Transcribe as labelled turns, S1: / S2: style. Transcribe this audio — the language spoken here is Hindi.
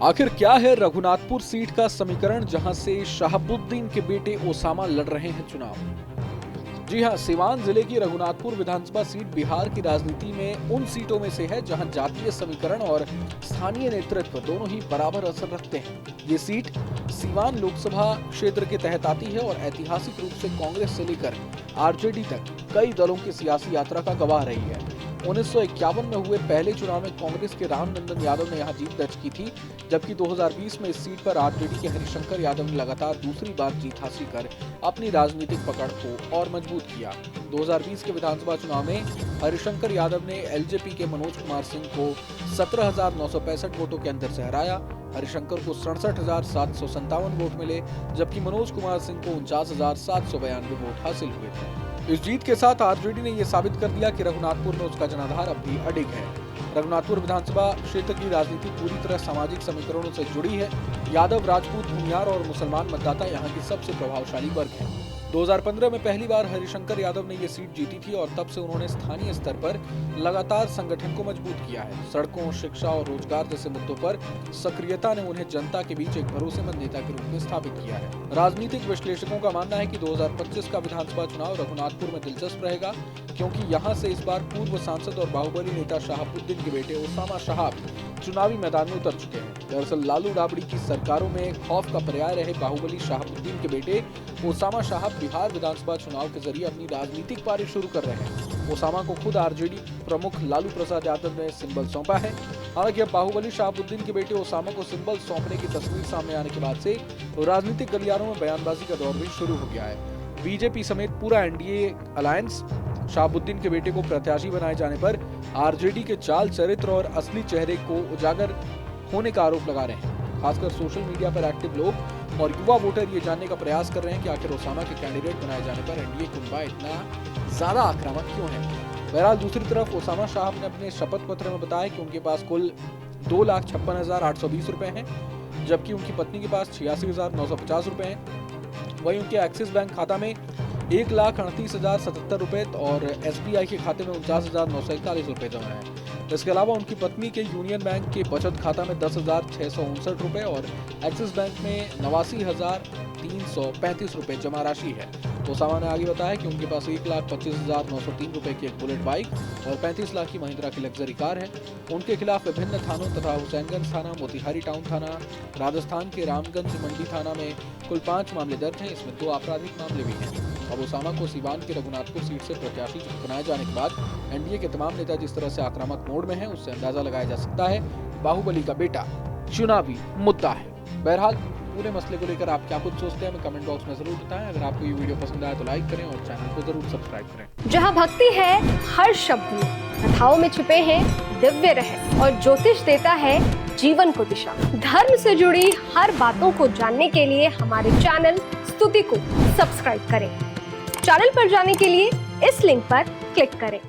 S1: आखिर क्या है रघुनाथपुर सीट का समीकरण जहां से शहाबुद्दीन के बेटे ओसामा लड़ रहे हैं चुनाव। जी हां, सीवान जिले की रघुनाथपुर विधानसभा सीट बिहार की राजनीति में उन सीटों में से है जहां जातीय समीकरण और स्थानीय नेतृत्व दोनों ही बराबर असर रखते हैं। ये सीट सीवान लोकसभा क्षेत्र के तहत आती है और ऐतिहासिक रूप से कांग्रेस से लेकर आरजेडी तक कई दलों की सियासी यात्रा का गवाह रही है। 1951 में हुए पहले चुनाव में कांग्रेस के रामनंदन यादव ने यहां जीत दर्ज की थी, जबकि 2020 में इस सीट पर आरजेडी के हरिशंकर यादव ने लगातार दूसरी बार जीत हासिल कर अपनी राजनीतिक पकड़ को और मजबूत किया। 2020 के विधानसभा चुनाव में हरिशंकर यादव ने एलजेपी के मनोज कुमार सिंह को 17,965 वोटों के अंतर से हराया। हरिशंकर को 67,757 वोट मिले, जबकि मनोज कुमार सिंह को 49,792 वोट हासिल हुए थे। इस जीत के साथ आरजेडी ने यह साबित कर दिया कि रघुनाथपुर में उसका जनाधार अब भी अडिग है। रघुनाथपुर विधानसभा क्षेत्र की राजनीति पूरी तरह सामाजिक समीकरणों से जुड़ी है। यादव, राजपूत, भूमियार और मुसलमान मतदाता यहाँ की सबसे प्रभावशाली वर्ग है। 2015 में पहली बार हरिशंकर यादव ने ये सीट जीती थी और तब से उन्होंने स्थानीय स्तर पर लगातार संगठन को मजबूत किया है। सड़कों, शिक्षा और रोजगार जैसे मुद्दों पर सक्रियता ने उन्हें जनता के बीच एक भरोसेमंद नेता के रूप में स्थापित किया है। राजनीतिक विश्लेषकों का मानना है कि 2025 का विधानसभा चुनाव रघुनाथपुर में दिलचस्प रहेगा, क्योंकि यहाँ से इस बार पूर्व सांसद और बाहुबली नेता शहाबुद्दीन के बेटे ओसामा शहाब चुनावी मैदान में उतर चुके हैं। दरअसल लालू राबड़ी की सरकारों में खौफ का पर्याय रहे बाहुबली शहाबुद्दीन के बेटे ओसामा शहाब बिहार विधानसभा चुनाव के जरिए अपनी राजनीतिक पारी शुरू कर रहे हैं। ओसामा को खुद आरजेडी प्रमुख लालू प्रसाद यादव ने सिंबल सौंपा है। हालांकि अब बाहुबली शहाबुद्दीन के बेटे ओसामा को सिंबल सौंपने की तस्वीर सामने आने के बाद से राजनीतिक गलियारों में बयानबाजी का दौर भी शुरू हो गया है। बीजेपी समेत पूरा एनडीए अलायंस शहाबुद्दीन के बेटे को प्रत्याशी बनाए जाने पर आरजेडी के चाल चरित्र और असली चेहरे को उजागर होने का आरोप लगा रहे हैं। खासकर सोशल मीडिया पर एक्टिव लोग और युवा वोटर ये जानने का प्रयास कर रहे हैं कि आखिर ओसामा के कैंडिडेट बनाए जाने पर एनडीए कुनबा इतना ज्यादा आक्रामक क्यों है। बहरहाल दूसरी तरफ ओसामा साहब ने अपने शपथ पत्र में बताया कि उनके पास कुल 2,56,820 रुपए हैं, जबकि उनकी पत्नी के पास 86,950 रुपए हैं। वहीं उनके एक्सिस बैंक खाता में 1,38,077 रुपए और एसबीआई के खाते में 49,941 रुपए जमा है। इसके अलावा उनकी पत्नी के यूनियन बैंक के बचत खाता में 10,659 रुपए और एक्सिस बैंक में 89,335 रुपए जमा राशि है। ओसामा ने आगे बताया कि उनके पास 1,25,903 रुपए की एक बुलेट बाइक और 35 लाख की महिंद्रा की लग्जरी कार है। उनके खिलाफ विभिन्न थानों तथा हुसैनगंज थाना, मोतिहारी टाउन थाना, राजस्थान के रामगंज मंडी थाना में कुल 5 मामले दर्ज हैं। इसमें 2 आपराधिक मामले भी हैं। अब ओसामा को सीवान की रघुनाथपुर सीट से प्रत्याशी बनाए जाने के बाद एनडीए के तमाम नेता जिस तरह से आक्रामक मोड में हैं, उससे अंदाजा लगाया जा सकता है बाहुबली का बेटा चुनावी मुद्दा है। बहरहाल पूरे मसले को लेकर आप क्या कुछ सोचते हैं, हमें कमेंट बॉक्स में जरूर बताएं। अगर आपको ये वीडियो पसंद आए तो लाइक करें और चैनल को जरूर सब्सक्राइब करें।
S2: जहां भक्ति है हर शब्द में, कथाओं में छुपे हैं दिव्य रहस्य और ज्योतिष देता है जीवन को दिशा। धर्म से जुड़ी हर बातों को जानने के लिए हमारे चैनल स्तुति को सब्सक्राइब करें। चैनल पर जाने के लिए इस लिंक पर क्लिक करें।